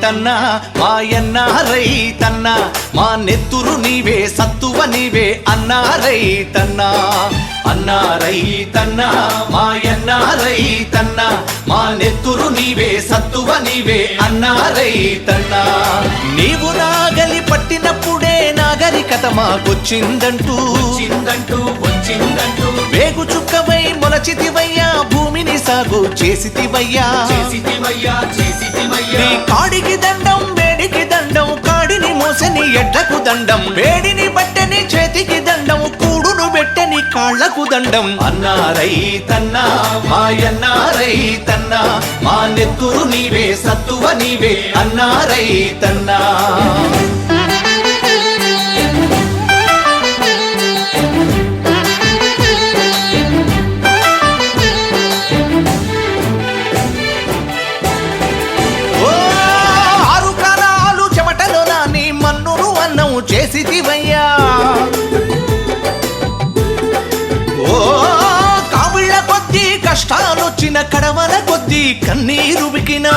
రైతన్నా మాయన్న రైతన్నా మా నెత్తురు నీవే సత్తువ నీవే అన్నా రైతన్నా అన్నా రైతన్నా మాయన్న రైతన్నా మా నెత్తురు నీవే సత్తువ నీవే అన్నా రైతన్నా నీవు నాగలి పట్టినప్పుడే నాగరికత మాకొచ్చిందంటూ వచ్చిందంటూ వేగు చుక్కవై మొలచితివయ్యా భూమిని సాగు చేసితివయ్యా నీ కాడికి దండం వేడికి దండం కాడిని మోసని ఎడ్లకు దండం వేడిని బట్టని చేతికి దండం కూడును పెట్టని కాళ్లకు దండం అన్నా రైతన్నా మాయన్నా రైతన్నా మా నెత్తురు నీవే సత్తువ నీవే అన్నా రైతన్నా చేసితివయ్యా ఓ కావిళ్ళ కొద్దీ కష్టాలొచ్చిన కడవల కొద్దీ కన్నీరు బికినా